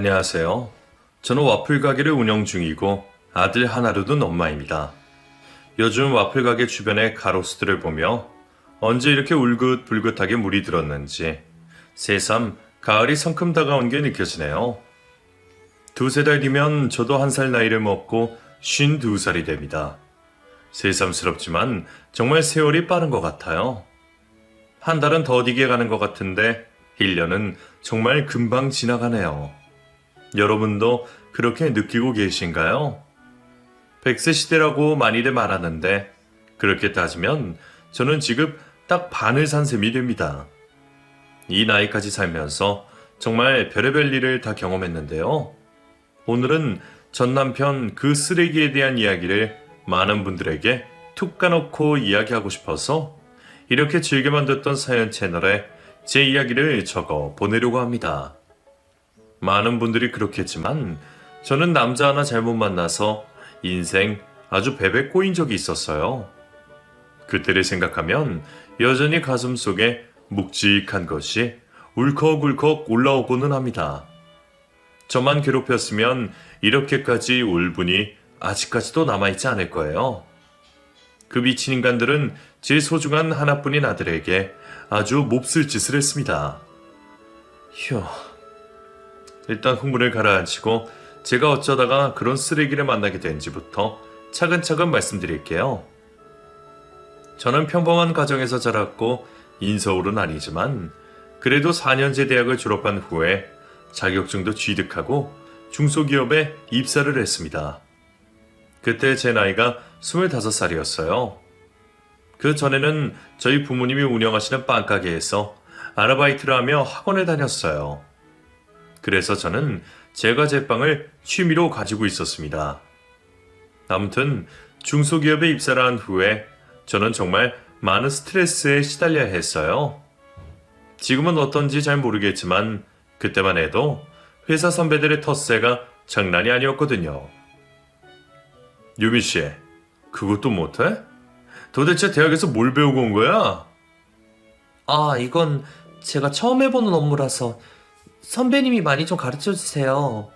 안녕하세요. 저는 와플 가게를 운영 중이고 아들 하나를 둔 엄마입니다. 요즘 와플 가게 주변의 가로수들을 보며 언제 이렇게 울긋불긋하게 물이 들었는지 새삼 가을이 성큼 다가온 게 느껴지네요. 두세 달 뒤면 저도 1살 나이를 먹고 52살이 됩니다. 새삼스럽지만 정말 세월이 빠른 것 같아요. 한 달은 더디게 가는 것 같은데 1년은 정말 금방 지나가네요. 여러분도 그렇게 느끼고 계신가요? 100세 시대라고 많이들 말하는데 그렇게 따지면 저는 지금 딱 반을 산 셈이 됩니다. 이 나이까지 살면서 정말 별의별 일을 다 경험했는데요. 오늘은 전 남편 그 쓰레기에 대한 이야기를 많은 분들에게 툭 까놓고 이야기하고 싶어서 이렇게 즐겨만 듣던 사연 채널에 제 이야기를 적어 보내려고 합니다. 많은 분들이 그렇겠지만 저는 남자 하나 잘못 만나서 인생 아주 베베 꼬인 적이 있었어요. 그때를 생각하면 여전히 가슴 속에 묵직한 것이 울컥울컥 올라오고는 합니다. 저만 괴롭혔으면 이렇게까지 울 분이 아직까지도 남아있지 않을 거예요. 그 미친 인간들은 제 소중한 하나뿐인 아들에게 아주 몹쓸 짓을 했습니다. 휴... 일단 흥분을 가라앉히고 제가 어쩌다가 그런 쓰레기를 만나게 된지부터 차근차근 말씀드릴게요. 저는 평범한 가정에서 자랐고 인서울은 아니지만 그래도 4년제 대학을 졸업한 후에 자격증도 취득하고 중소기업에 입사를 했습니다. 그때 제 나이가 25살이었어요. 그 전에는 저희 부모님이 운영하시는 빵가게에서 아르바이트를 하며 학원을 다녔어요. 그래서 저는 제가 제 빵을 취미로 가지고 있었습니다. 아무튼 중소기업에 입사를 한 후에 저는 정말 많은 스트레스에 시달려야 했어요. 지금은 어떤지 잘 모르겠지만 그때만 해도 회사 선배들의 텃세가 장난이 아니었거든요. 유미 씨, 그것도 못해? 도대체 대학에서 뭘 배우고 온 거야? 이건 제가 처음 해보는 업무라서 선배님이 많이 좀 가르쳐 주세요.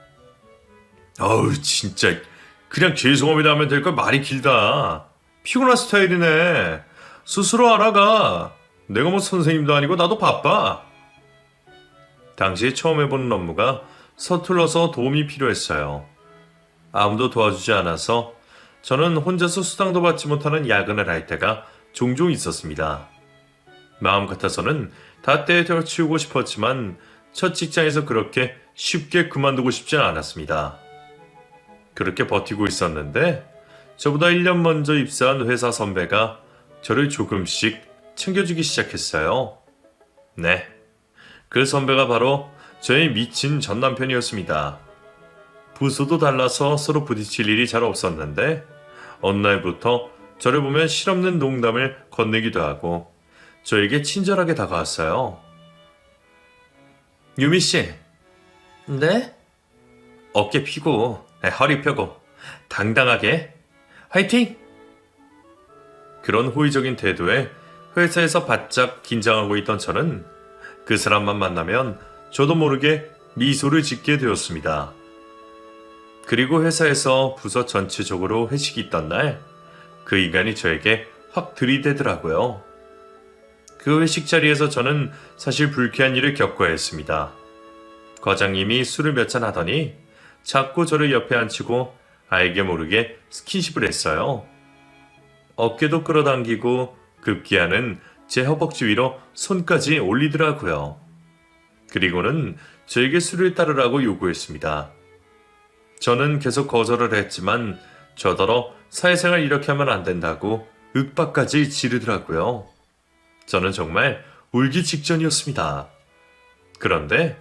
아우 진짜 그냥 죄송합니다 하면 될 걸 말이 길다. 피곤한 스타일이네. 스스로 알아가. 내가 뭐 선생님도 아니고 나도 바빠. 당시 처음 해보는 업무가 서툴러서 도움이 필요했어요. 아무도 도와주지 않아서 저는 혼자서 수당도 받지 못하는 야근을 할 때가 종종 있었습니다. 마음 같아서는 다 때려치우고 싶었지만 첫 직장에서 그렇게 쉽게 그만두고 싶지 않았습니다. 그렇게 버티고 있었는데 저보다 1년 먼저 입사한 회사 선배가 저를 조금씩 챙겨주기 시작했어요. 네, 그 선배가 바로 저의 미친 전 남편이었습니다. 부서도 달라서 서로 부딪힐 일이 잘 없었는데 어느 날부터 저를 보면 실없는 농담을 건네기도 하고 저에게 친절하게 다가왔어요. 유미 씨, 네? 어깨 펴고 허리 펴고 당당하게 화이팅! 그런 호의적인 태도에 회사에서 바짝 긴장하고 있던 저는 그 사람만 만나면 저도 모르게 미소를 짓게 되었습니다. 그리고 회사에서 부서 전체적으로 회식이 있던 날 그 인간이 저에게 확 들이대더라고요. 그 회식 자리에서 저는 사실 불쾌한 일을 겪어야 했습니다. 과장님이 술을 몇 잔 하더니 자꾸 저를 옆에 앉히고 알게 모르게 스킨십을 했어요. 어깨도 끌어당기고 급기야는 제 허벅지 위로 손까지 올리더라고요. 그리고는 저에게 술을 따르라고 요구했습니다. 저는 계속 거절을 했지만 저더러 사회생활 이렇게 하면 안 된다고 윽박까지 지르더라고요. 저는 정말 울기 직전이었습니다. 그런데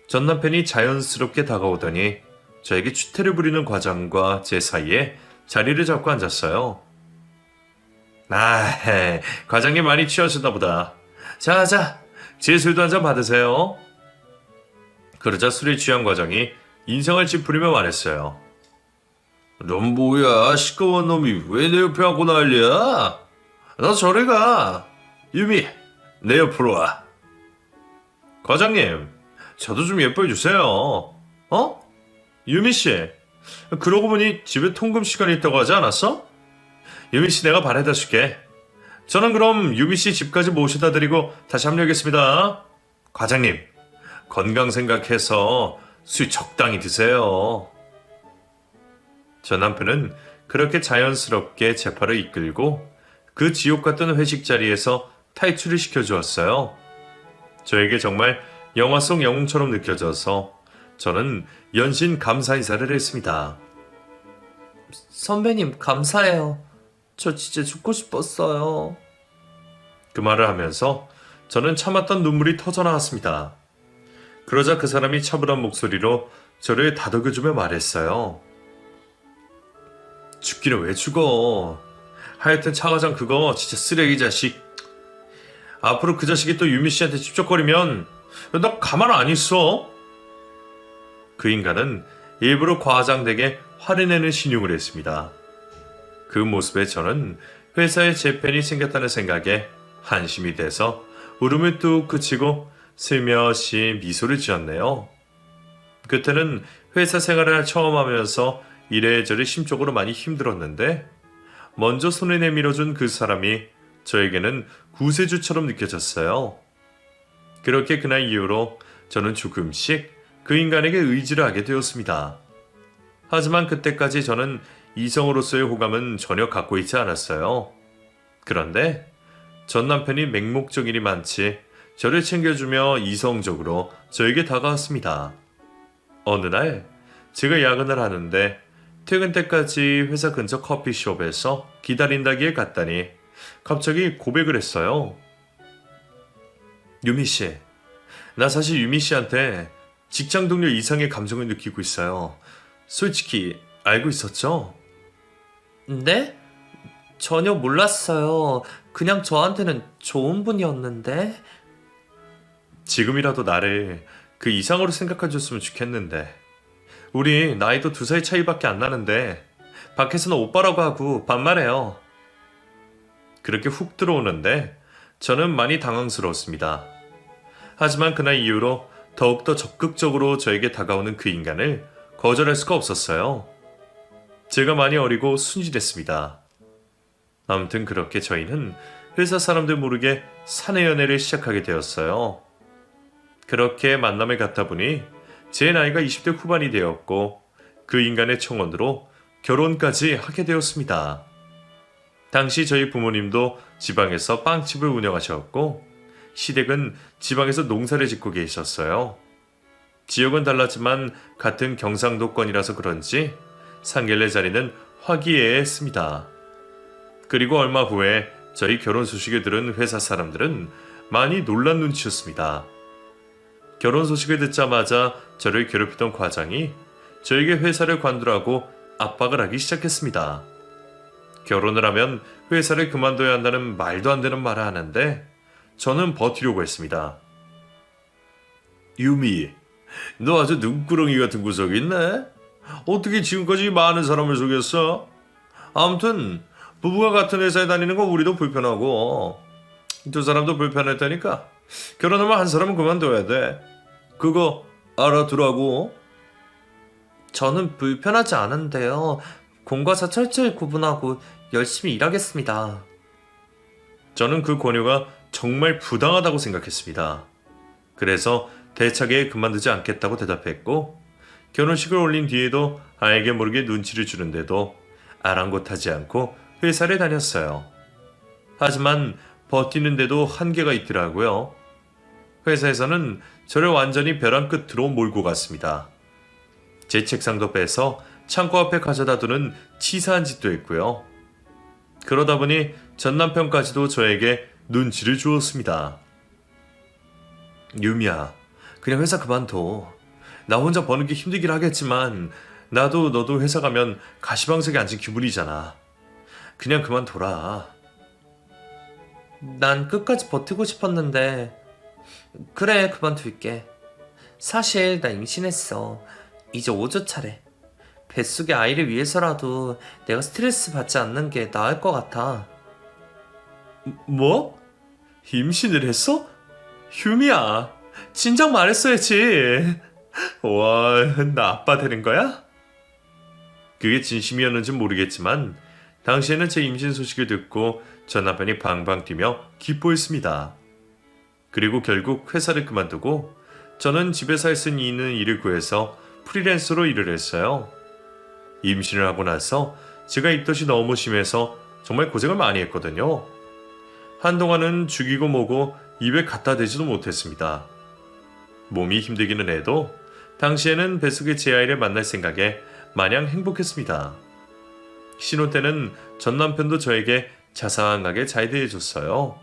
전 남편이 자연스럽게 다가오더니 저에게 추태를 부리는 과장과 제 사이에 자리를 잡고 앉았어요. 과장님 많이 취하셨나 보다. 자, 제 술도 한 잔 받으세요. 그러자 술에 취한 과장이 인상을 찌푸리며 말했어요. 넌 뭐야, 시꺼먼 놈이 왜 내 옆에 앉고 난리야? 너 저리 가. 유미, 내 옆으로 와. 과장님, 저도 좀 예뻐해 주세요. 어? 유미 씨, 그러고 보니 집에 통금 시간이 있다고 하지 않았어? 유미 씨 내가 바래다 줄게. 저는 그럼 유미 씨 집까지 모셔다 드리고 다시 합류하겠습니다. 과장님, 건강 생각해서 술 적당히 드세요. 저 남편은 그렇게 자연스럽게 제 팔을 이끌고 그 지옥 같던 회식 자리에서 탈출을 시켜주었어요. 저에게 정말 영화 속 영웅처럼 느껴져서 저는 연신 감사 인사를 했습니다. 선배님, 감사해요. 저 진짜 죽고 싶었어요. 그 말을 하면서 저는 참았던 눈물이 터져나왔습니다. 그러자 그 사람이 차분한 목소리로 저를 다독여주며 말했어요. 죽기는 왜 죽어? 하여튼 차과장 그거 진짜 쓰레기 자식. 앞으로 그 자식이 또 유미 씨한테 찝쩍거리면 나 가만 안 있어. 그 인간은 일부러 과장되게 화를 내는 신용을 했습니다. 그 모습에 저는 회사에 재팬이 생겼다는 생각에 한심이 돼서 울음을 뚝 그치고 슬며시 미소를 지었네요. 그때는 회사 생활을 처음 하면서 이래저래 심적으로 많이 힘들었는데 먼저 손을 내밀어준 그 사람이 저에게는 구세주처럼 느껴졌어요. 그렇게 그날 이후로 저는 조금씩 그 인간에게 의지를 하게 되었습니다. 하지만 그때까지 저는 이성으로서의 호감은 전혀 갖고 있지 않았어요. 그런데 전 남편이 맹목적인 일이 많지 저를 챙겨주며 이성적으로 저에게 다가왔습니다. 어느 날 제가 야근을 하는데 퇴근 때까지 회사 근처 커피숍에서 기다린다기에 갔다니 갑자기 고백을 했어요. 유미 씨, 나 사실 유미 씨한테 직장 동료 이상의 감정을 느끼고 있어요. 솔직히 알고 있었죠? 네? 전혀 몰랐어요. 그냥 저한테는 좋은 분이었는데. 지금이라도 나를 그 이상으로 생각해줬으면 좋겠는데. 우리 나이도 2살 차이밖에 안 나는데 밖에서는 오빠라고 하고 반말해요. 그렇게 훅 들어오는데 저는 많이 당황스러웠습니다. 하지만 그날 이후로 더욱더 적극적으로 저에게 다가오는 그 인간을 거절할 수가 없었어요. 제가 많이 어리고 순진했습니다. 아무튼 그렇게 저희는 회사 사람들 모르게 사내 연애를 시작하게 되었어요. 그렇게 만남을 갖다 보니 제 나이가 20대 후반이 되었고 그 인간의 청혼으로 결혼까지 하게 되었습니다. 당시 저희 부모님도 지방에서 빵집을 운영하셨고 시댁은 지방에서 농사를 짓고 계셨어요. 지역은 달랐지만 같은 경상도권이라서 그런지 상견례 자리는 화기애애했습니다. 그리고 얼마 후에 저희 결혼 소식을 들은 회사 사람들은 많이 놀란 눈치였습니다. 결혼 소식을 듣자마자 저를 괴롭히던 과장이 저에게 회사를 관두라고 압박을 하기 시작했습니다. 결혼을 하면 회사를 그만둬야 한다는 말도 안 되는 말을 하는데 저는 버티려고 했습니다. 유미, 너 아주 눈구렁이 같은 구석이 있네? 어떻게 지금까지 많은 사람을 속였어? 아무튼 부부가 같은 회사에 다니는 거 우리도 불편하고 두 사람도 불편했다니까 결혼하면 한 사람은 그만둬야 돼. 그거 알아두라고. 저는 불편하지 않은데요. 공과 사 철저히 구분하고 열심히 일하겠습니다. 저는 그 권유가 정말 부당하다고 생각했습니다. 그래서 대차게 그만두지 않겠다고 대답했고 결혼식을 올린 뒤에도 알게 모르게 눈치를 주는데도 아랑곳하지 않고 회사를 다녔어요. 하지만 버티는데도 한계가 있더라고요. 회사에서는 저를 완전히 벼랑 끝으로 몰고 갔습니다. 제 책상도 빼서 창고 앞에 가져다 두는 치사한 짓도 했고요. 그러다 보니 전 남편까지도 저에게 눈치를 주었습니다. 유미야, 그냥 회사 그만둬. 나 혼자 버는 게 힘들긴 하겠지만 나도 너도 회사 가면 가시방석에 앉은 기분이잖아. 그냥 그만둬라. 난 끝까지 버티고 싶었는데. 그래, 그만둘게. 사실 나 임신했어. 이제 5주 차래. 뱃속의 아이를 위해서라도 내가 스트레스 받지 않는 게 나을 것 같아. 뭐? 임신을 했어? 유미야, 진작 말했어야지. 와, 나 아빠 되는 거야? 그게 진심이었는지 모르겠지만 당시에는 제 임신 소식을 듣고 전 남편이 방방 뛰며 기뻐했습니다. 그리고 결국 회사를 그만두고 저는 집에서 할 수 있는 일을 구해서 프리랜서로 일을 했어요. 임신을 하고 나서 제가 입덧이 너무 심해서 정말 고생을 많이 했거든요. 한동안은 죽이고 뭐고 입에 갖다 대지도 못했습니다. 몸이 힘들기는 해도 당시에는 뱃속의 제 아이를 만날 생각에 마냥 행복했습니다. 신혼 때는 전 남편도 저에게 자상하게 잘 대해줬어요.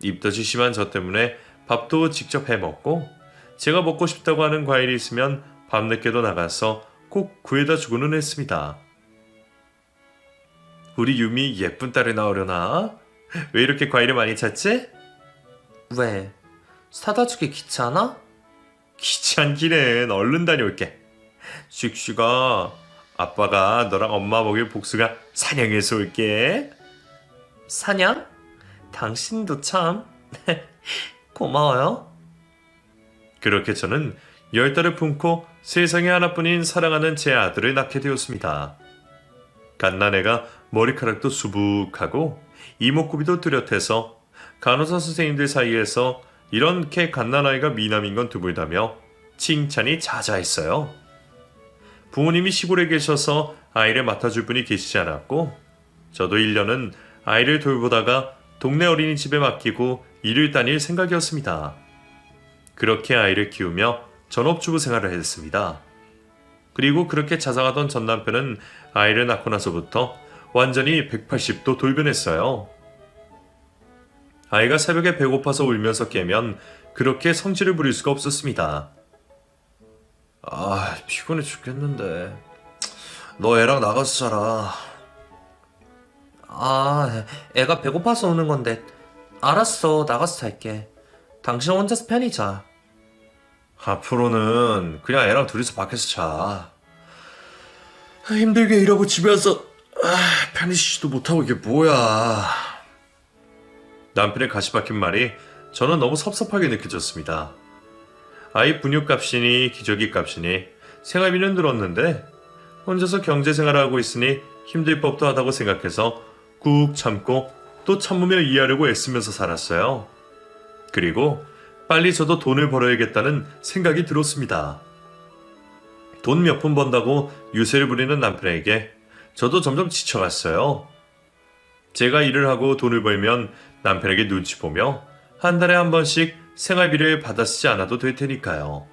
입덧이 심한 저 때문에 밥도 직접 해먹고 제가 먹고 싶다고 하는 과일이 있으면 밤늦게도 나가서 꼭 구해다 주고는 했습니다. 우리 유미 예쁜 딸이 나오려나? 왜 이렇게 과일을 많이 찾지? 왜? 사다 주기 귀찮아? 귀찮기는 얼른 다녀올게. 슉슉아, 아빠가 너랑 엄마 먹일 복숭아 사냥해서 올게. 사냥? 당신도 참 고마워요. 그렇게 저는 10달을 품고 세상에 하나뿐인 사랑하는 제 아들을 낳게 되었습니다. 갓난애가 머리카락도 수북하고 이목구비도 뚜렷해서 간호사 선생님들 사이에서 이렇게 갓난아이가 미남인 건 드물다며 칭찬이 자자했어요. 부모님이 시골에 계셔서 아이를 맡아줄 분이 계시지 않았고 저도 1년은 아이를 돌보다가 동네 어린이집에 맡기고 일을 다닐 생각이었습니다. 그렇게 아이를 키우며 전업주부 생활을 했습니다. 그리고 그렇게 자상하던 전 남편은 아이를 낳고 나서부터 완전히 180도 돌변했어요. 아이가 새벽에 배고파서 울면서 깨면 그렇게 성질을 부릴 수가 없었습니다. 아, 피곤해 죽겠는데. 너 애랑 나가서 자라. 아, 애가 배고파서 오는 건데. 알았어, 나가서 잘게. 당신 혼자서 편히 자. 앞으로는 그냥 애랑 둘이서 밖에서 자. 힘들게 일하고 집에 와서 편히 쉬지도 못하고 이게 뭐야. 남편의 가시 박힌 말이 저는 너무 섭섭하게 느껴졌습니다. 아이 분유값이니 기저귀 값이니 생활비는 늘었는데 혼자서 경제생활을 하고 있으니 힘들 법도 하다고 생각해서 꾹 참고 또 참으며 이해하려고 애쓰면서 살았어요. 그리고 빨리 저도 돈을 벌어야겠다는 생각이 들었습니다. 돈 몇 푼 번다고 유세를 부리는 남편에게 저도 점점 지쳐갔어요. 제가 일을 하고 돈을 벌면 남편에게 눈치 보며 한 달에 한 번씩 생활비를 받아 쓰지 않아도 될 테니까요.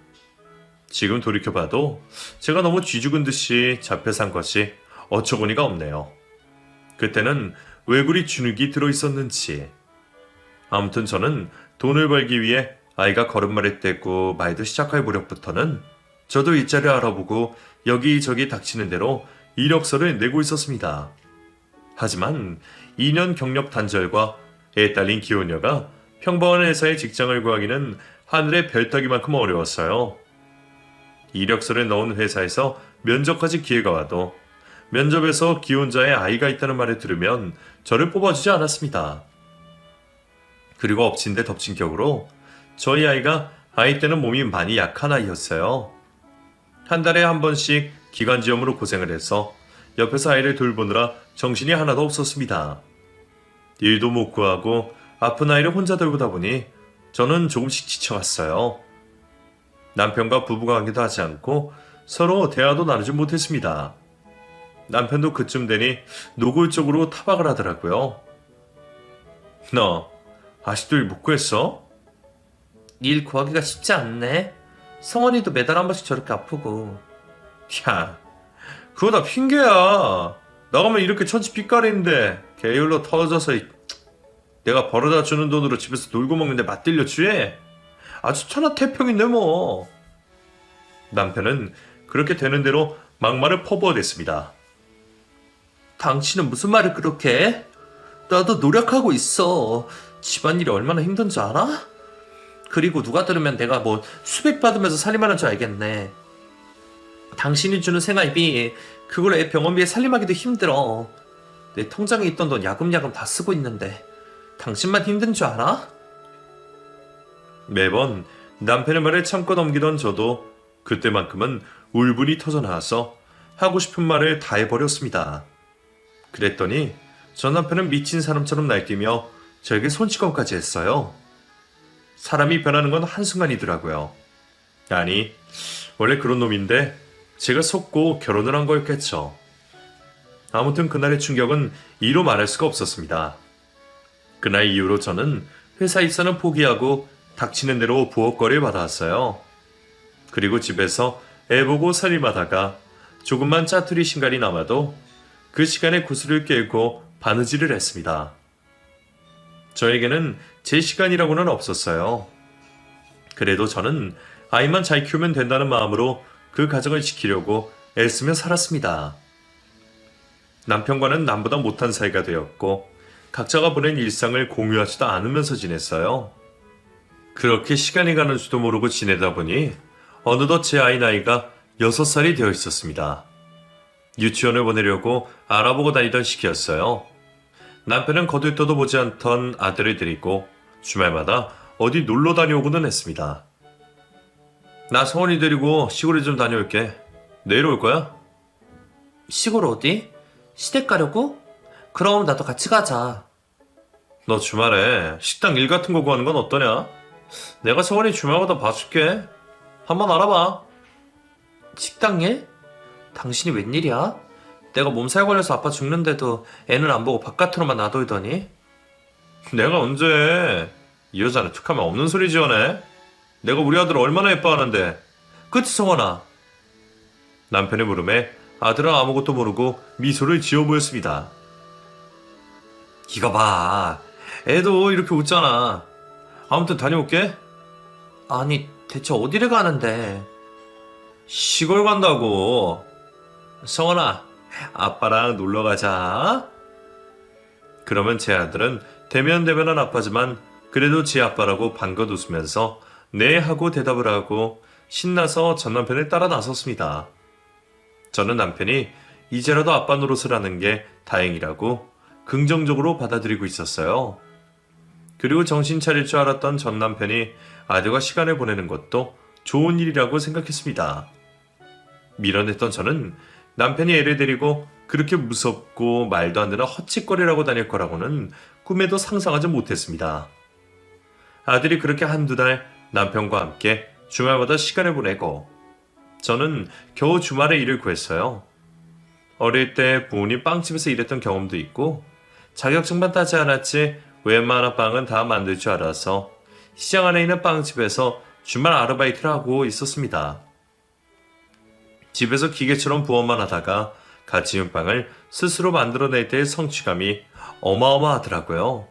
지금 돌이켜봐도 제가 너무 쥐죽은 듯이 잡혀 산 것이 어처구니가 없네요. 그때는 외구리 주눅이 들어있었는지. 아무튼 저는 돈을 벌기 위해 아이가 걸음마를 떼고 말도 시작할 무렵부터는 저도 일자리를 알아보고 여기저기 닥치는 대로 이력서를 내고 있었습니다. 하지만 2년 경력 단절과 애 딸린 기혼녀가 평범한 회사에 직장을 구하기는 하늘의 별 따기만큼 어려웠어요. 이력서를 넣은 회사에서 면접까지 기회가 와도 면접에서 기혼자의 아이가 있다는 말을 들으면 저를 뽑아주지 않았습니다. 그리고 엎친 데 덮친 격으로 저희 아이가 아이 때는 몸이 많이 약한 아이였어요. 한 달에 한 번씩 기관지염으로 고생을 해서 옆에서 아이를 돌보느라 정신이 하나도 없었습니다. 일도 못 구하고 아픈 아이를 혼자 돌보다 보니 저는 조금씩 지쳐갔어요. 남편과 부부관계도 하지 않고 서로 대화도 나누지 못했습니다. 남편도 그쯤 되니 노골적으로 타박을 하더라고요. 너 아직도 일 못 구했어? 일 구하기가 쉽지 않네. 성원이도 매달 한 번씩 저렇게 아프고. 야, 그거 다 핑계야. 나가면 이렇게 천지 삐까리인데 게을러 터져서 내가 벌어다 주는 돈으로 집에서 놀고 먹는데 맞들려 주해? 아주 천하태평인데 뭐. 남편은 그렇게 되는 대로 막말을 퍼부어댔습니다. 당신은 무슨 말을 그렇게 해? 나도 노력하고 있어. 집안일이 얼마나 힘든 줄 알아? 그리고 누가 들으면 내가 뭐 수백 받으면서 살림하는 줄 알겠네. 당신이 주는 생활비 그걸로 애 병원비에 살림하기도 힘들어. 내 통장에 있던 돈 야금야금 다 쓰고 있는데 당신만 힘든 줄 알아? 매번 남편의 말을 참고 넘기던 저도 그때만큼은 울분이 터져 나와서 하고 싶은 말을 다 해버렸습니다. 그랬더니 전 남편은 미친 사람처럼 날뛰며 저에게 손찌검까지 했어요. 사람이 변하는 건 한순간이더라고요. 아니, 원래 그런 놈인데 제가 속고 결혼을 한 거였겠죠. 아무튼 그날의 충격은 이로 말할 수가 없었습니다. 그날 이후로 저는 회사 입사는 포기하고 닥치는 대로 부엌거리를 받아왔어요. 그리고 집에서 애 보고 살림하다가 조금만 짜투리 신간이 남아도 그 시간에 구슬을 깨고 바느질을 했습니다. 저에게는 제 시간이라고는 없었어요. 그래도 저는 아이만 잘 키우면 된다는 마음으로 그 가정을 지키려고 애쓰며 살았습니다. 남편과는 남보다 못한 사이가 되었고 각자가 보낸 일상을 공유하지도 않으면서 지냈어요. 그렇게 시간이 가는 줄도 모르고 지내다 보니 어느덧 제 아이 나이가 6살이 되어 있었습니다. 유치원을 보내려고 알아보고 다니던 시기였어요. 남편은 거들떠도 보지 않던 아들을 데리고 주말마다 어디 놀러 다녀오고는 했습니다. 나 성원이 데리고 시골에 좀 다녀올게. 내일 올 거야? 시골 어디? 시댁 가려고? 그럼 나도 같이 가자. 너 주말에 식당 일 같은 거 구하는 건 어떠냐? 내가 성원이 주말마다 봐줄게. 한번 알아봐. 식당 일? 당신이 웬일이야? 내가 몸살 걸려서 아빠 죽는데도 애는 안 보고 바깥으로만 놔두이더니. 내가 언제 해? 이 여자는 툭하면 없는 소리 지어내. 내가 우리 아들 얼마나 예뻐하는데. 그치 성원아? 남편의 물음에 아들은 아무것도 모르고 미소를 지어 보였습니다. 이거 봐. 애도 이렇게 웃잖아. 아무튼 다녀올게. 아니 대체 어디를 가는데? 시골 간다고. 성원아, 아빠랑 놀러 가자. 그러면 제 아들은 대면대면한 아빠지만 그래도 제 아빠라고 반껏 웃으면서 네 하고 대답을 하고 신나서 전 남편을 따라 나섰습니다. 저는 남편이 이제라도 아빠 노릇을 하는 게 다행이라고 긍정적으로 받아들이고 있었어요. 그리고 정신 차릴 줄 알았던 전 남편이 아들과 시간을 보내는 것도 좋은 일이라고 생각했습니다. 밀어냈던 저는 남편이 애를 데리고 그렇게 무섭고 말도 안 되는 헛짓거리라고 다닐 거라고는 꿈에도 상상하지 못했습니다. 아들이 그렇게 한두 달 남편과 함께 주말마다 시간을 보내고 저는 겨우 주말에 일을 구했어요. 어릴 때 부모님 빵집에서 일했던 경험도 있고 자격증만 따지 않았지 웬만한 빵은 다 만들 줄 알아서 시장 안에 있는 빵집에서 주말 아르바이트를 하고 있었습니다. 집에서 기계처럼 부업만 하다가 갓 지은 빵을 스스로 만들어낼 때의 성취감이 어마어마하더라고요.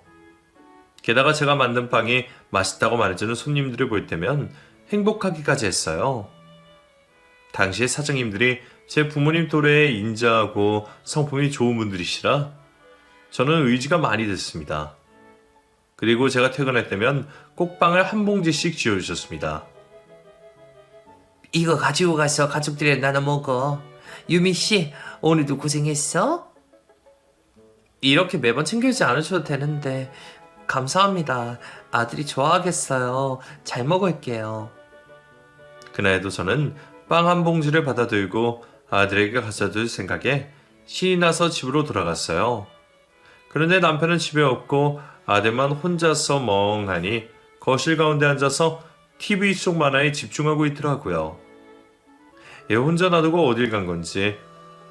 게다가 제가 만든 빵이 맛있다고 말해주는 손님들을 볼 때면 행복하기까지 했어요. 당시에 사장님들이 제 부모님 또래에 인자하고 성품이 좋은 분들이시라 저는 의지가 많이 됐습니다. 그리고 제가 퇴근할 때면 꼭 빵을 한 봉지씩 쥐어주셨습니다. 이거 가지고 가서 가족들이랑 나눠 먹어. 유미씨 오늘도 고생했어? 이렇게 매번 챙겨주지 않으셔도 되는데 감사합니다. 아들이 좋아하겠어요. 잘 먹을게요. 그날도 저는 빵 한 봉지를 받아들고 아들에게 갖다 줄 생각에 신이 나서 집으로 돌아갔어요. 그런데 남편은 집에 없고 아들만 혼자서 멍하니 거실 가운데 앉아서 TV 속 만화에 집중하고 있더라고요. 얘 혼자 놔두고 어딜 간 건지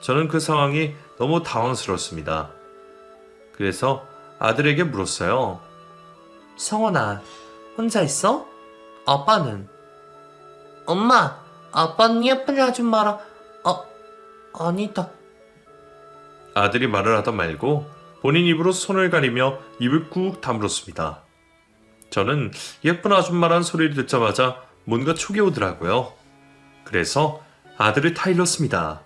저는 그 상황이 너무 당황스러웠습니다. 그래서 아들에게 물었어요. 성원아, 혼자 있어? 아빠는? 엄마, 아빠는 예쁜 아줌마랑 아니다. 아들이 말을 하다 말고 본인 입으로 손을 가리며 입을 꾹 다물었습니다. 저는 예쁜 아줌마란 소리를 듣자마자 뭔가 촉이 오더라고요. 그래서 아들을 타일렀습니다.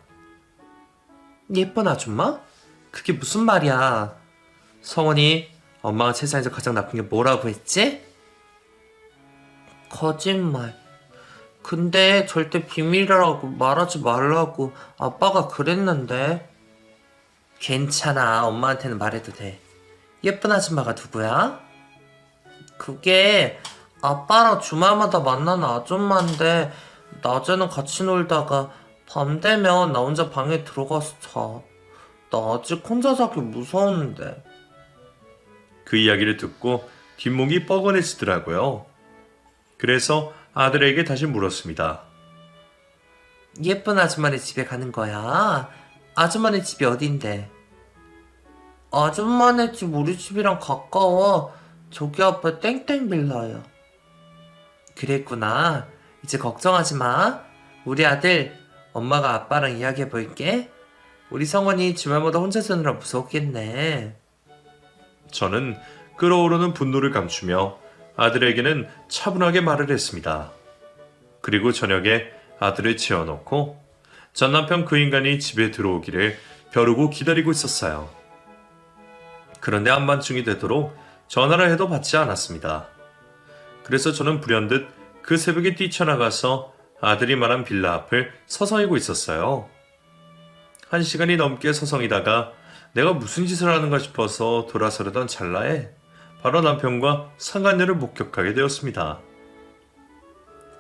예쁜 아줌마? 그게 무슨 말이야? 성원이 엄마가 세상에서 가장 나쁜 게 뭐라고 했지? 거짓말. 근데 절대 비밀이라고 말하지 말라고 아빠가 그랬는데. 괜찮아. 엄마한테는 말해도 돼. 예쁜 아줌마가 누구야? 그게 아빠랑 주말마다 만나는 아줌마인데 낮에는 같이 놀다가 밤 되면 나 혼자 방에 들어가서 자. 나 아직 혼자 자기 무서운데. 그 이야기를 듣고 뒷목이 뻐근해지더라고요. 그래서 아들에게 다시 물었습니다. 예쁜 아줌마네 집에 가는 거야? 아줌마네 집이 어딘데? 아줌마네 집 우리 집이랑 가까워. 저기 앞에 땡땡 빌라야. 그랬구나. 이제 걱정하지 마. 우리 아들, 엄마가 아빠랑 이야기해 볼게. 우리 성원이 주말마다 혼자 자느라 무섭겠네. 저는 끓어오르는 분노를 감추며 아들에게는 차분하게 말을 했습니다. 그리고 저녁에 아들을 재워놓고 전 남편 그 인간이 집에 들어오기를 벼르고 기다리고 있었어요. 그런데 한밤중이 되도록 전화를 해도 받지 않았습니다. 그래서 저는 불현듯 그 새벽에 뛰쳐나가서 아들이 말한 빌라 앞을 서성이고 있었어요. 1시간이 넘게 서성이다가 내가 무슨 짓을 하는가 싶어서 돌아서려던 찰나에 바로 남편과 상간녀를 목격하게 되었습니다.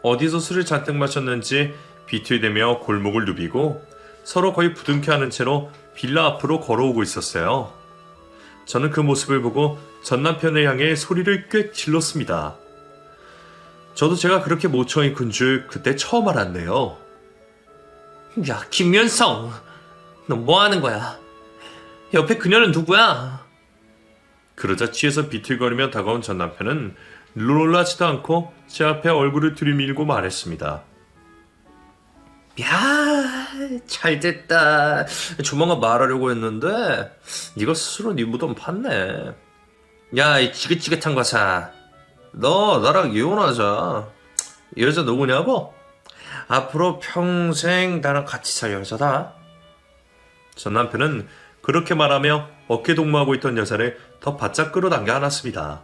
어디서 술을 잔뜩 마셨는지 비틀대며 골목을 누비고 서로 거의 부둥켜 안은 채로 빌라 앞으로 걸어오고 있었어요. 저는 그 모습을 보고 전 남편을 향해 소리를 꽤 질렀습니다. 저도 제가 그렇게 모청이 큰 줄 그때 처음 알았네요. 야, 김윤성! 너 뭐 하는 거야? 옆에 그녀는 누구야? 그러자 취해서 비틀거리며 다가온 전 남편은 놀라지도 않고 제 앞에 얼굴을 들이밀고 말했습니다. 야, 잘됐다. 조만간 말하려고 했는데 네가 스스로 네 무덤 팠네. 야, 이 지긋지긋한 거사. 너 나랑 이혼하자. 이 여자 누구냐고? 앞으로 평생 나랑 같이 살 여자다. 전 남편은 그렇게 말하며 어깨 동무하고 있던 여자를 더 바짝 끌어당겨 안았습니다.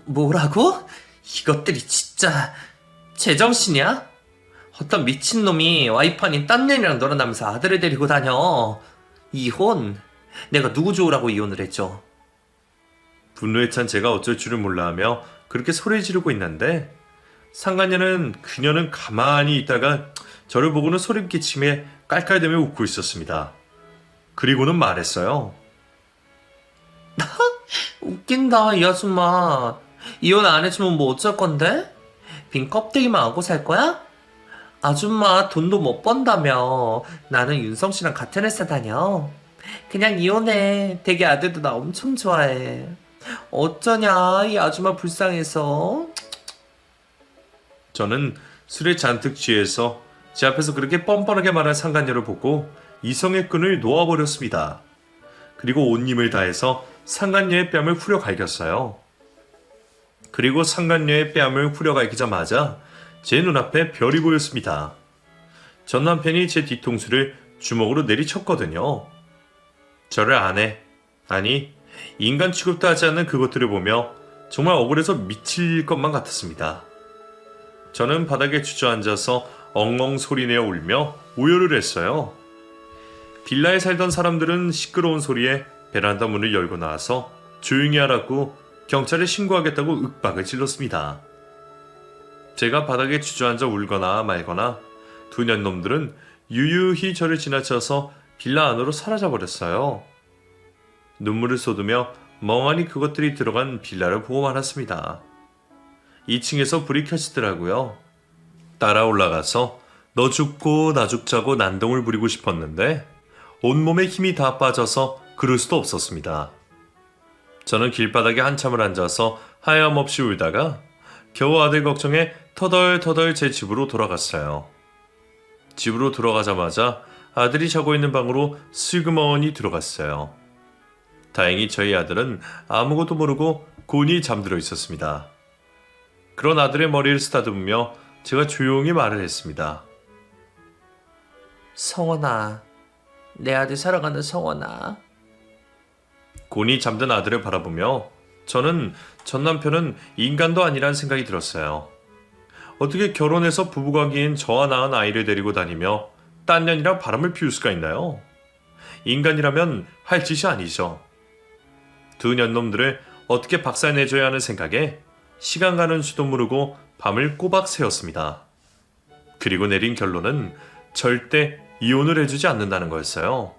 뭐라고? 이것들이 진짜 제정신이야? 어떤 미친놈이 와이프 아닌 딴 년이랑 놀아나면서 아들을 데리고 다녀. 이혼? 내가 누구 좋으라고 이혼을 했죠? 분노에 찬 제가 어쩔 줄을 몰라하며 그렇게 소리 지르고 있는데 상간녀는 그녀는 가만히 있다가 저를 보고는 소름 끼치며 깔깔대며 웃고 있었습니다. 그리고는 말했어요. 웃긴다, 이 아줌마. 이혼 안 해주면 뭐 어쩔 건데? 빈 껍데기만 안고 살 거야? 아줌마 돈도 못 번다며. 나는 윤성 씨랑 같은 회사 다녀. 그냥 이혼해. 되게 아들도 나 엄청 좋아해. 어쩌냐, 이 아줌마 불쌍해서. 저는 술에 잔뜩 취해서 제 앞에서 그렇게 뻔뻔하게 말한 상간녀를 보고 이성의 끈을 놓아버렸습니다. 그리고 온 힘을 다해서 상간녀의 뺨을 후려 갈겼어요. 그리고 상간녀의 뺨을 후려 갈기자마자 제 눈앞에 별이 보였습니다. 전 남편이 제 뒤통수를 주먹으로 내리쳤거든요. 저를 아내, 아니 인간 취급도 하지 않는 그것들을 보며 정말 억울해서 미칠 것만 같았습니다. 저는 바닥에 주저앉아서 엉엉 소리내어 울며 오열을 했어요. 빌라에 살던 사람들은 시끄러운 소리에 베란다 문을 열고 나와서 조용히 하라고 경찰에 신고하겠다고 윽박을 질렀습니다. 제가 바닥에 주저앉아 울거나 말거나 두 년놈들은 유유히 저를 지나쳐서 빌라 안으로 사라져버렸어요. 눈물을 쏟으며 멍하니 그것들이 들어간 빌라를 보고 말았습니다. 2층에서 불이 켜지더라고요. 따라 올라가서 너 죽고 나 죽자고 난동을 부리고 싶었는데 온몸에 힘이 다 빠져서 그럴 수도 없었습니다. 저는 길바닥에 한참을 앉아서 하염없이 울다가 겨우 아들 걱정에 터덜터덜 제 집으로 돌아갔어요. 집으로 들어가자마자 아들이 자고 있는 방으로 슬그머니 들어갔어요. 다행히 저희 아들은 아무것도 모르고 곤히 잠들어 있었습니다. 그런 아들의 머리를 쓰다듬으며 제가 조용히 말을 했습니다. 성원아, 내 아들 사랑하는 성원아. 곤히 잠든 아들을 바라보며 저는 전 남편은 인간도 아니란 생각이 들었어요. 어떻게 결혼해서 부부관계인 저와 낳은 아이를 데리고 다니며 딴 년이랑 바람을 피울 수가 있나요? 인간이라면 할 짓이 아니죠. 두 년놈들을 어떻게 박살내줘야 하는 생각에 시간 가는 줄도 모르고 밤을 꼬박 새웠습니다. 그리고 내린 결론은 절대 이혼을 해주지 않는다는 거였어요.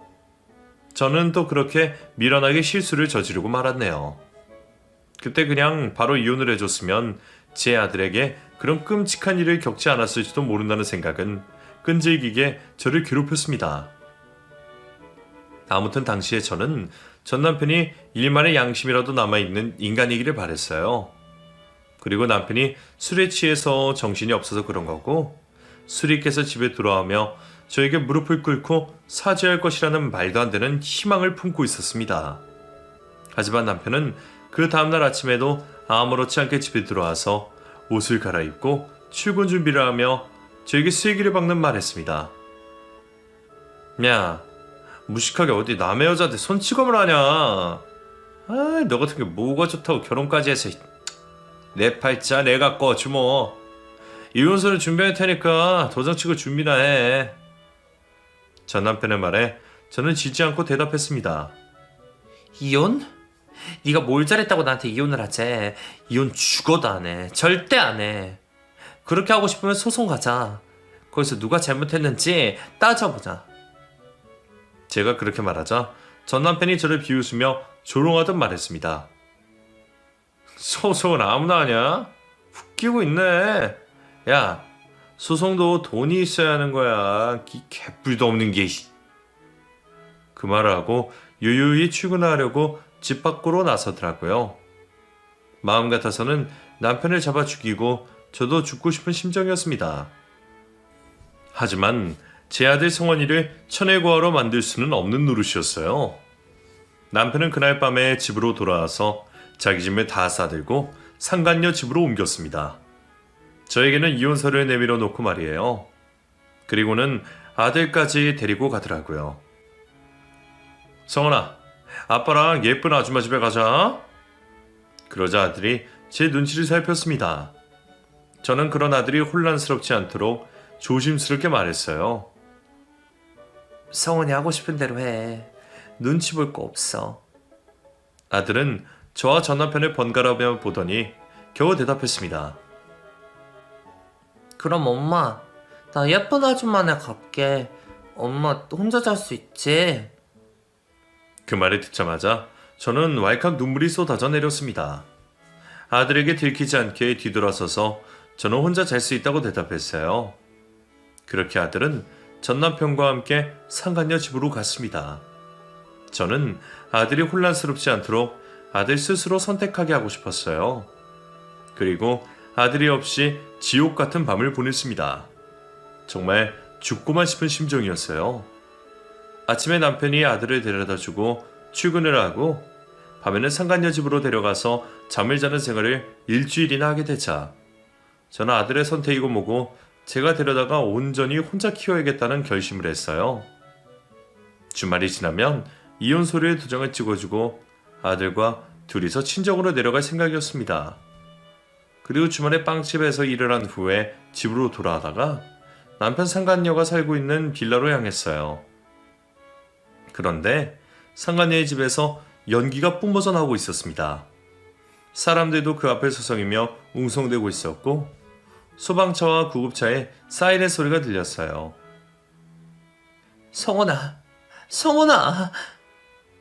저는 또 그렇게 미련하게 실수를 저지르고 말았네요. 그때 그냥 바로 이혼을 해줬으면 제 아들에게 그런 끔찍한 일을 겪지 않았을지도 모른다는 생각은 끈질기게 저를 괴롭혔습니다. 아무튼 당시에 저는 전 남편이 일만의 양심이라도 남아있는 인간이기를 바랬어요. 그리고 남편이 술에 취해서 정신이 없어서 그런 거고, 술이 깨서 집에 돌아오며 저에게 무릎을 꿇고 사죄할 것이라는 말도 안 되는 희망을 품고 있었습니다. 하지만 남편은 그 다음날 아침에도 아무렇지 않게 집에 들어와서 옷을 갈아입고 출근 준비를 하며 저에게 쐐기를 박는 말했습니다. 야, 무식하게 어디 남의 여자한테 손찌검을 하냐. 아, 너 같은 게 뭐가 좋다고 결혼까지 해서. 내 팔자 내가 꺼주 뭐. 이혼서를 준비할 테니까 도장 치고 준비나 해. 전 남편의 말에 저는 지지 않고 대답했습니다. 이혼? 네가 뭘 잘했다고 나한테 이혼을 하재. 이혼 죽어도 안 해. 절대 안 해. 그렇게 하고 싶으면 소송 가자. 거기서 누가 잘못했는지 따져보자. 제가 그렇게 말하자 전 남편이 저를 비웃으며 조롱하듯 말했습니다. 소송은 아무나 하냐? 웃기고 있네. 야, 소송도 돈이 있어야 하는 거야. 이 개뿔도 없는 게. 그 말을 하고 유유히 출근하려고 집 밖으로 나서더라고요. 마음 같아서는 남편을 잡아 죽이고 저도 죽고 싶은 심정이었습니다. 하지만 제 아들 성원이를 천혜고아로 만들 수는 없는 노릇이었어요. 남편은 그날 밤에 집으로 돌아와서 자기 짐을 다 싸들고 상간녀 집으로 옮겼습니다. 저에게는 이혼서를 내밀어 놓고 말이에요. 그리고는 아들까지 데리고 가더라고요. 성원아, 아빠랑 예쁜 아줌마 집에 가자. 그러자 아들이 제 눈치를 살폈습니다. 저는 그런 아들이 혼란스럽지 않도록 조심스럽게 말했어요. 성원이 하고 싶은 대로 해. 눈치 볼 거 없어. 아들은 저와 전 남편을 번갈아며 보더니 겨우 대답했습니다. 그럼 엄마, 나 예쁜 아줌마네 갈게. 엄마 혼자 잘 수 있지? 그 말을 듣자마자 저는 왈칵 눈물이 쏟아져 내렸습니다. 아들에게 들키지 않게 뒤돌아서서 저는 혼자 잘 수 있다고 대답했어요. 그렇게 아들은 전 남편과 함께 상간녀 집으로 갔습니다. 저는 아들이 혼란스럽지 않도록 아들 스스로 선택하게 하고 싶었어요. 그리고 아들이 없이 지옥 같은 밤을 보냈습니다. 정말 죽고만 싶은 심정이었어요. 아침에 남편이 아들을 데려다주고 출근을 하고 밤에는 상간녀 집으로 데려가서 잠을 자는 생활을 일주일이나 하게 되자 저는 아들의 선택이고 뭐고 제가 데려다가 온전히 혼자 키워야겠다는 결심을 했어요. 주말이 지나면 이혼 서류에 도장을 찍어주고 아들과 둘이서 친정으로 내려갈 생각이었습니다. 그리고 주말에 빵집에서 일을 한 후에 집으로 돌아가다가 남편 상간녀가 살고 있는 빌라로 향했어요. 그런데 상간녀의 집에서 연기가 뿜어져 나오고 있었습니다. 사람들도 그 앞에 서성이며 웅성대고 있었고 소방차와 구급차에 사이렌 소리가 들렸어요. 성원아, 성원아.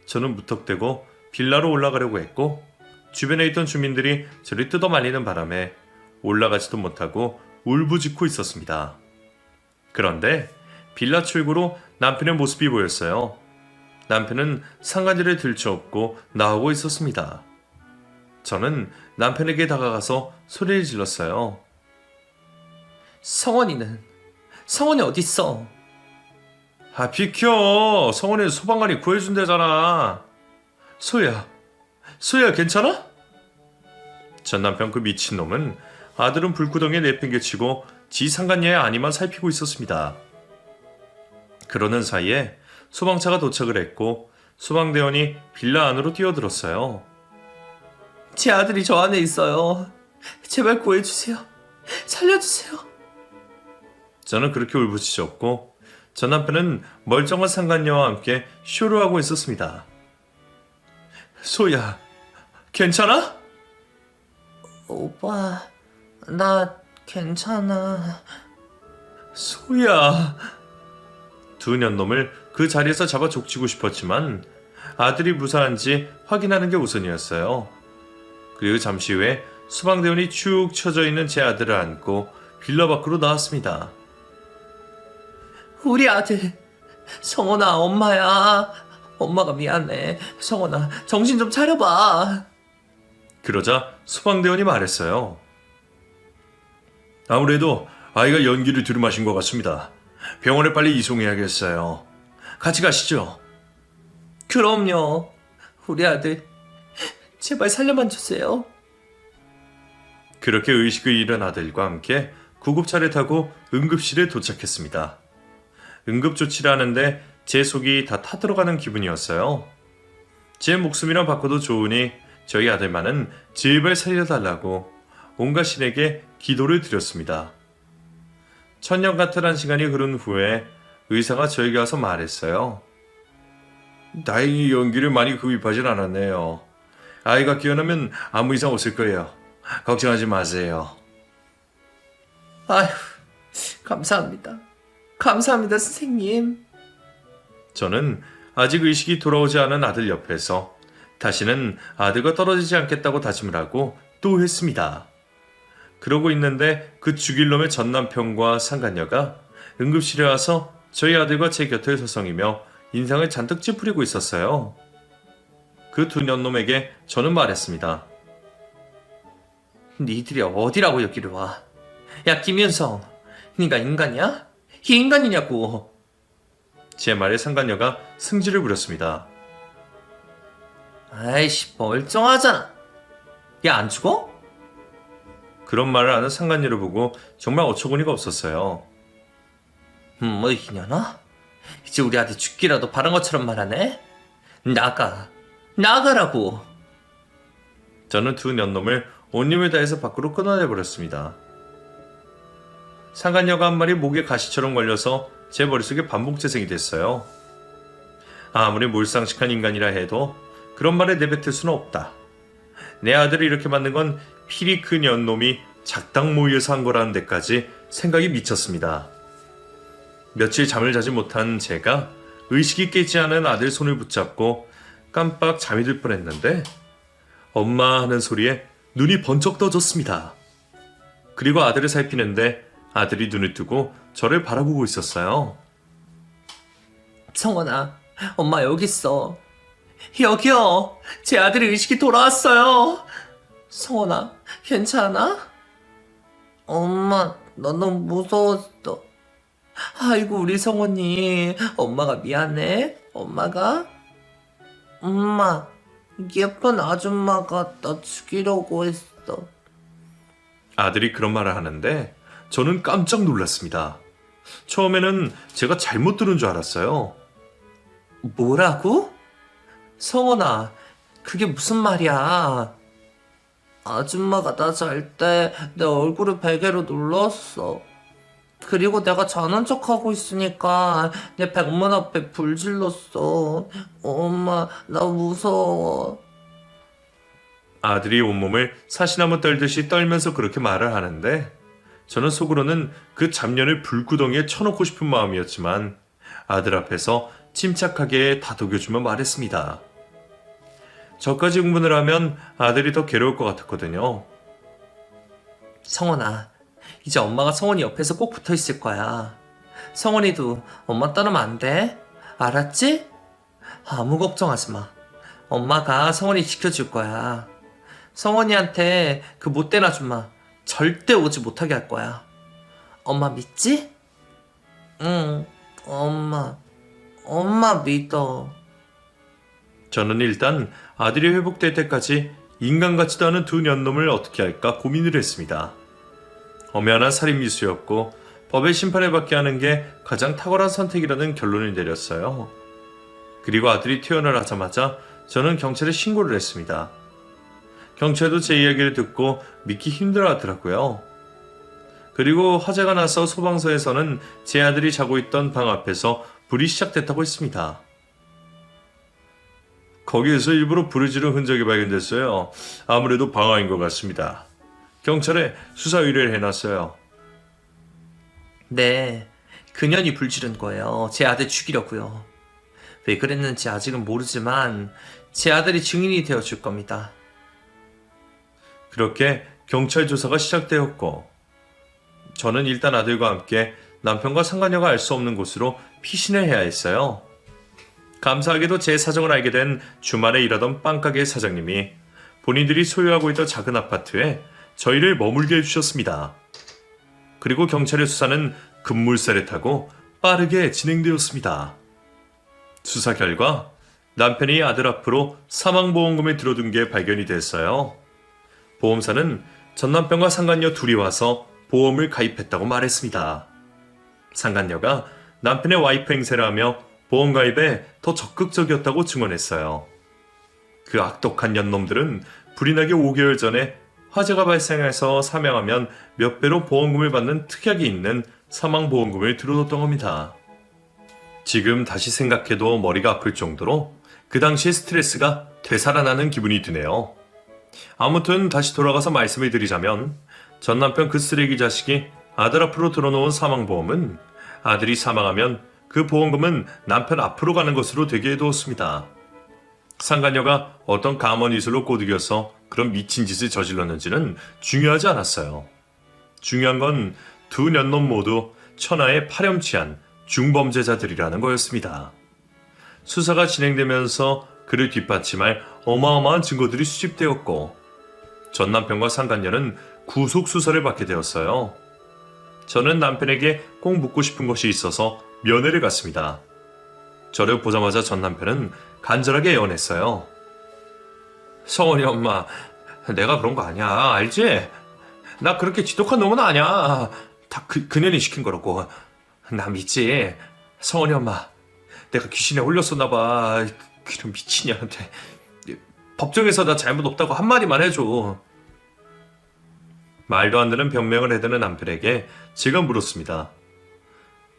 저는 무턱대고 빌라로 올라가려고 했고 주변에 있던 주민들이 저를 뜯어말리는 바람에 올라가지도 못하고 울부짖고 있었습니다. 그런데 빌라 출구로 남편의 모습이 보였어요. 남편은 상간녀를 들쳐업고 나오고 있었습니다. 저는 남편에게 다가가서 소리를 질렀어요. 성원이 어딨어? 아, 비켜. 성원이 소방관이 구해준대잖아. 소희야 괜찮아? 전 남편 그 미친놈은 아들은 불구덩이에 내팽개치고 지 상간녀의 아니만 살피고 있었습니다. 그러는 사이에 소방차가 도착을 했고 소방대원이 빌라 안으로 뛰어들었어요. 제 아들이 저 안에 있어요. 제발 구해주세요. 살려주세요. 저는 그렇게 울부짖었고 전 남편은 멀쩡한 상간녀와 함께 쇼를 하고 있었습니다. 소희야, 괜찮아? 오빠, 나 괜찮아. 소희야. 두 년놈을 그 자리에서 잡아 족치고 싶었지만 아들이 무사한지 확인하는 게 우선이었어요. 그리고 잠시 후에 소방대원이 축 처져 있는 제 아들을 안고 빌라 밖으로 나왔습니다. 우리 아들. 성원아, 엄마야. 엄마가 미안해. 성원아, 정신 좀 차려봐. 그러자 소방대원이 말했어요. 아무래도 아이가 연기를 들이마신 것 같습니다. 병원에 빨리 이송해야겠어요. 같이 가시죠. 그럼요. 우리 아들. 제발 살려만 주세요. 그렇게 의식을 잃은 아들과 함께 구급차를 타고 응급실에 도착했습니다. 응급조치를 하는데 제 속이 다 타들어가는 기분이었어요. 제 목숨이랑 바꿔도 좋으니 저희 아들만은 제발 살려달라고 온갖 신에게 기도를 드렸습니다. 천년 같은 한 시간이 흐른 후에 의사가 저에게 와서 말했어요. 다행히 연기를 많이 흡입하진 않았네요. 아이가 깨어나면 아무 이상 없을 거예요. 걱정하지 마세요. 아휴, 감사합니다. 감사합니다, 선생님. 저는 아직 의식이 돌아오지 않은 아들 옆에서 다시는 아들과 떨어지지 않겠다고 다짐을 하고 또 했습니다. 그러고 있는데 그 죽일 놈의 전남편과 상간녀가 응급실에 와서 저희 아들과 제 곁을 서성이며 인상을 잔뜩 찌푸리고 있었어요. 그 두 년놈에게 저는 말했습니다. 니들이 어디라고 여기를 와? 야, 김윤성. 니가 인간이야? 이 인간이냐고. 제 말에 상간녀가 승질을 부렸습니다. 아이씨, 멀쩡하잖아. 야, 안 죽어? 그런 말을 하는 상간녀를 보고 정말 어처구니가 없었어요. 뭐 이년아? 이제 우리 아들 죽기라도 바란 것처럼 말하네? 나가라고. 저는 두 년놈을 온 힘을 다해서 밖으로 끊어내버렸습니다. 상간녀가 한 마리 목에 가시처럼 걸려서 제 머릿속에 반복 재생이 됐어요. 아무리 몰상식한 인간이라 해도 그런 말에 내뱉을 수는 없다. 내 아들을 이렇게 만든 건 필히 그 년놈이 작당 모의에서 한 거라는 데까지 생각이 미쳤습니다. 며칠 잠을 자지 못한 제가 의식이 깨지 않은 아들 손을 붙잡고 깜빡 잠이 들 뻔했는데 엄마 하는 소리에 눈이 번쩍 떠졌습니다. 그리고 아들을 살피는데 아들이 눈을 뜨고 저를 바라보고 있었어요. 성원아, 엄마 여기 있어. 여기요. 제 아들의 의식이 돌아왔어요. 성원아, 괜찮아? 엄마, 나 너무 무서웠어. 아이고, 우리 성원이. 엄마가 미안해. 엄마, 예쁜 아줌마가 나 죽이려고 했어. 아들이 그런 말을 하는데 저는 깜짝 놀랐습니다. 처음에는 제가 잘못 들은 줄 알았어요. 뭐라고? 성원아, 그게 무슨 말이야? 아줌마가 나 잘 때 내 얼굴을 베개로 눌렀어. 그리고 내가 자는 척하고 있으니까 내 백문 앞에 불 질렀어. 엄마, 나 무서워. 아들이 온몸을 사시나무 떨듯이 떨면서 그렇게 말을 하는데 저는 속으로는 그 잡년을 불구덩이에 쳐놓고 싶은 마음이었지만 아들 앞에서 침착하게 다독여주며 말했습니다. 저까지 흥분을 하면 아들이 더 괴로울 것 같았거든요. 성원아, 이제 엄마가 성원이 옆에서 꼭 붙어 있을 거야. 성원이도 엄마 따르면 안 돼. 알았지? 아무 걱정하지 마. 엄마가 성원이 지켜줄 거야. 성원이한테 그 못된 아줌마 절대 오지 못하게 할 거야. 엄마 믿지? 응, 엄마 믿어. 저는 일단 아들이 회복될 때까지 인간 같지도 않은 두 년놈을 어떻게 할까 고민을 했습니다. 엄연한 살인미수였고 법의 심판을 받게 하는 게 가장 탁월한 선택이라는 결론을 내렸어요. 그리고 아들이 퇴원을 하자마자 저는 경찰에 신고를 했습니다. 경찰도 제 이야기를 듣고 믿기 힘들어 하더라고요. 그리고 화재가 나서 소방서에서는 제 아들이 자고 있던 방 앞에서 불이 시작됐다고 했습니다. 거기에서 일부러 불을 지른 흔적이 발견됐어요. 아무래도 방화인 것 같습니다. 경찰에 수사 의뢰를 해놨어요. 네, 그년이 불지른 거예요. 제 아들 죽이려고요. 왜 그랬는지 아직은 모르지만 제 아들이 증인이 되어줄 겁니다. 그렇게 경찰 조사가 시작되었고, 저는 일단 아들과 함께 남편과 상간녀가 알 수 없는 곳으로 피신을 해야 했어요. 감사하게도 제 사정을 알게 된 주말에 일하던 빵가게 사장님이 본인들이 소유하고 있던 작은 아파트에 저희를 머물게 해주셨습니다. 그리고 경찰의 수사는 급물살을 타고 빠르게 진행되었습니다. 수사 결과 남편이 아들 앞으로 사망보험금을 들어둔 게 발견이 됐어요. 보험사는 전 남편과 상간녀 둘이 와서 보험을 가입했다고 말했습니다. 상간녀가 남편의 와이프 행세를 하며 보험 가입에 더 적극적이었다고 증언했어요. 그 악독한 년놈들은 불이 나기 5개월 전에 화재가 발생해서 사망하면 몇 배로 보험금을 받는 특약이 있는 사망보험금을 들어뒀던 겁니다. 지금 다시 생각해도 머리가 아플 정도로 그 당시의 스트레스가 되살아나는 기분이 드네요. 아무튼 다시 돌아가서 말씀을 드리자면 전 남편 그 쓰레기 자식이 아들 앞으로 들어놓은 사망보험은 아들이 사망하면 그 보험금은 남편 앞으로 가는 것으로 되게 해두었습니다. 상간녀가 어떤 가먼이술로 꼬드겨서 그런 미친 짓을 저질렀는지는 중요하지 않았어요. 중요한 건 두 년놈 모두 천하의 파렴치한 중범죄자들이라는 거였습니다. 수사가 진행되면서 그를 뒷받침할 어마어마한 증거들이 수집되었고 전 남편과 상간녀는 구속 수사를 받게 되었어요. 저는 남편에게 꼭 묻고 싶은 것이 있어서 면회를 갔습니다. 저를 보자마자 전 남편은 간절하게 애원했어요. 성원이 엄마, 내가 그런 거 아니야. 알지? 나 그렇게 지독한 놈은 아니야. 다 그년이 시킨 거라고. 나 믿지? 성원이 엄마, 내가 귀신에 홀렸었나 봐. 그런 미친년한테. 법정에서 나 잘못 없다고 한마디만 해줘. 말도 안 되는 변명을 해대는 남편에게 제가 물었습니다.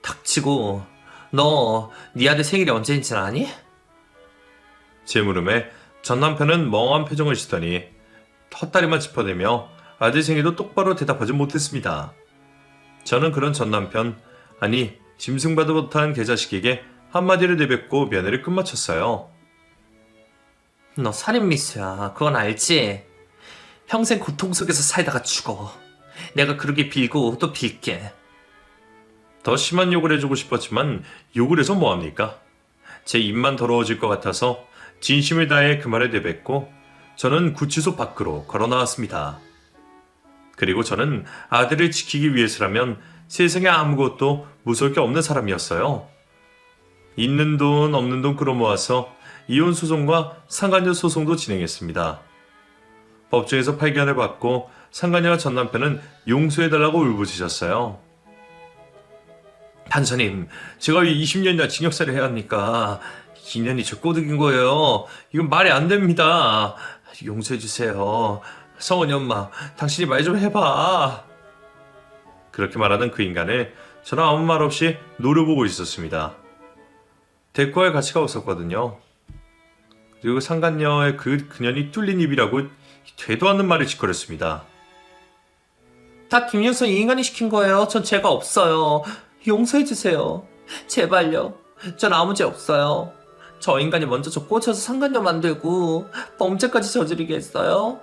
닥치고 너 네 아들 생일이 언제인지는 아니? 제 물음에 전 남편은 멍한 표정을 짓더니 헛다리만 짚어대며 아들 생일도 똑바로 대답하지 못했습니다. 저는 그런 전 남편, 아니 짐승봐도 못한 개자식에게 한마디를 내뱉고 면회를 끝마쳤어요. 너 살인미수야. 그건 알지? 평생 고통 속에서 살다가 죽어. 내가 그러게 빌고 또 빌게. 더 심한 욕을 해주고 싶었지만 욕을 해서 뭐합니까? 제 입만 더러워질 것 같아서 진심을 다해 그 말을 내뱉고 저는 구치소 밖으로 걸어 나왔습니다. 그리고 저는 아들을 지키기 위해서라면 세상에 아무것도 무서울 게 없는 사람이었어요. 있는 돈 없는 돈 끌어모아서 이혼 소송과 상간녀 소송도 진행했습니다. 법정에서 판결을 받고 상간녀와 전 남편은 용서해달라고 울부짖었어요. 판사님, 제가 왜 20년이나 징역살이를 해야 합니까? 2년이 저 꼬드긴 거예요. 이건 말이 안 됩니다. 용서해주세요. 성원이 엄마, 당신이 말 좀 해봐. 그렇게 말하는 그 인간을 저는 아무 말 없이 노려보고 있었습니다. 대꾸할 가치가 없었거든요. 그리고 상간녀의 그년이 뚫린 입이라고 되도 않는 말을 짓거렸습니다. 다 김윤선 이 인간이 시킨 거예요. 전 죄가 없어요. 용서해주세요. 제발요. 전 아무 죄 없어요. 저 인간이 먼저 저 꽂혀서 상간녀 만들고 범죄까지 저지르게 했어요.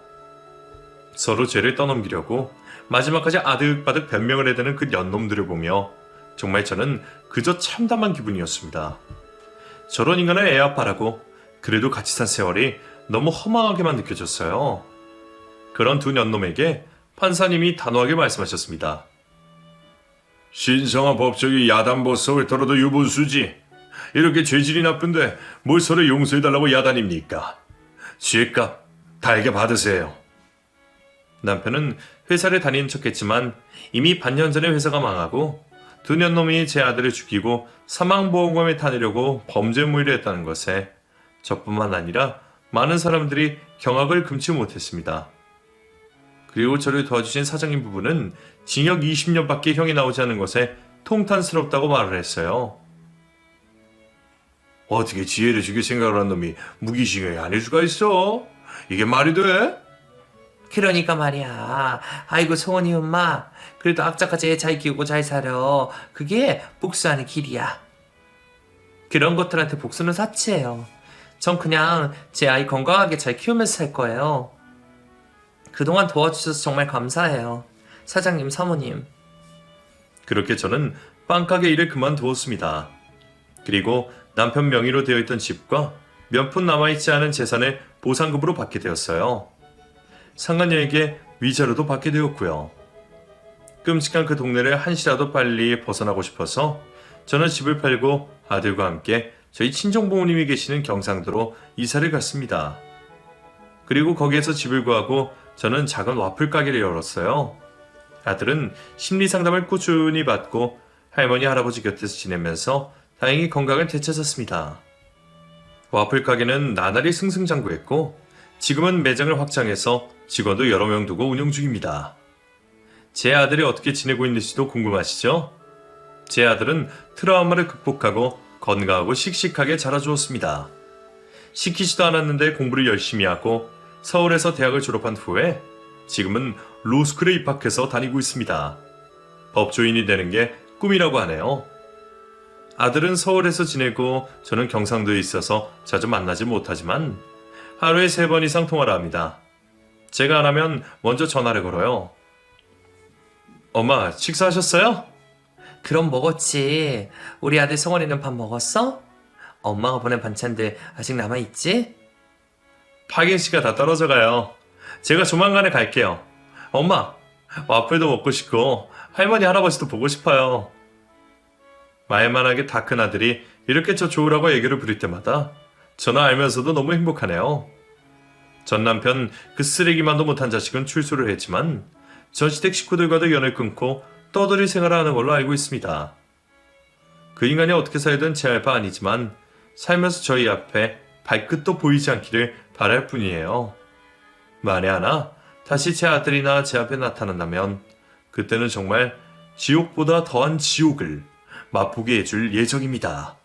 서로 죄를 떠넘기려고 마지막까지 아득바득 변명을 해대는 그 년놈들을 보며 정말 저는 그저 참담한 기분이었습니다. 저런 인간을 애아빠라고 그래도 같이 산 세월이 너무 허망하게만 느껴졌어요. 그런 두 년놈에게 판사님이 단호하게 말씀하셨습니다. 신성한 법적이 야단보석을 털어도 유분수지. 이렇게 죄질이 나쁜데 뭘 서로 용서해달라고 야단입니까? 죄값 달게 받으세요. 남편은 회사를 다니는 척했지만 이미 반년 전에 회사가 망하고 두 년놈이 제 아들을 죽이고 사망보험금을 타내려고 범죄 모의를 했다는 것에 저뿐만 아니라 많은 사람들이 경악을 금치 못했습니다. 그리고 저를 도와주신 사장님 부부는 징역 20년밖에 형이 나오지 않은 것에 통탄스럽다고 말을 했어요. 어떻게 지혜를 죽일 생각을 한 놈이 무기징역이 아닐 수가 있어? 이게 말이 돼? 그러니까 말이야. 아이고 송원이 엄마. 그래도 악자까지 잘 키우고 잘 살아. 그게 복수하는 길이야. 그런 것들한테 복수는 사치예요. 전 그냥 제 아이 건강하게 잘 키우면서 살 거예요. 그동안 도와주셔서 정말 감사해요. 사장님, 사모님. 그렇게 저는 빵가게 일을 그만두었습니다. 그리고 남편 명의로 되어 있던 집과 몇 푼 남아있지 않은 재산을 보상금으로 받게 되었어요. 상간녀에게 위자료도 받게 되었고요. 끔찍한 그 동네를 한시라도 빨리 벗어나고 싶어서 저는 집을 팔고 아들과 함께 저희 친정부모님이 계시는 경상도로 이사를 갔습니다. 그리고 거기에서 집을 구하고 저는 작은 와플 가게를 열었어요. 아들은 심리 상담을 꾸준히 받고 할머니 할아버지 곁에서 지내면서 다행히 건강을 되찾았습니다. 와플 가게는 나날이 승승장구했고 지금은 매장을 확장해서 직원도 여러 명 두고 운영 중입니다. 제 아들이 어떻게 지내고 있는지도 궁금하시죠? 제 아들은 트라우마를 극복하고 건강하고 씩씩하게 자라주었습니다. 시키지도 않았는데 공부를 열심히 하고 서울에서 대학을 졸업한 후에 지금은 로스쿨에 입학해서 다니고 있습니다. 법조인이 되는 게 꿈이라고 하네요. 아들은 서울에서 지내고 저는 경상도에 있어서 자주 만나지 못하지만 하루에 3번 이상 통화를 합니다. 제가 안 하면 먼저 전화를 걸어요. 엄마, 식사하셨어요? 그럼 먹었지. 우리 아들 성원이는 밥 먹었어? 엄마가 보낸 반찬들 아직 남아있지? 파김치가 다 떨어져 가요. 제가 조만간에 갈게요. 엄마, 와플도 먹고 싶고 할머니 할아버지도 보고 싶어요. 말만하게 다 큰 아들이 이렇게 저 좋으라고 애교를 부릴 때마다 저는 알면서도 너무 행복하네요. 전 남편 그 쓰레기만도 못한 자식은 출소를 했지만 전시댁 식구들과도 연을 끊고 떠돌이 생활을 하는 걸로 알고 있습니다. 그 인간이 어떻게 살든 제 알 바 아니지만 살면서 저희 앞에 발끝도 보이지 않기를 바랄 뿐이에요. 만에 하나 다시 제 아들이나 제 앞에 나타난다면 그때는 정말 지옥보다 더한 지옥을 맛보게 해줄 예정입니다.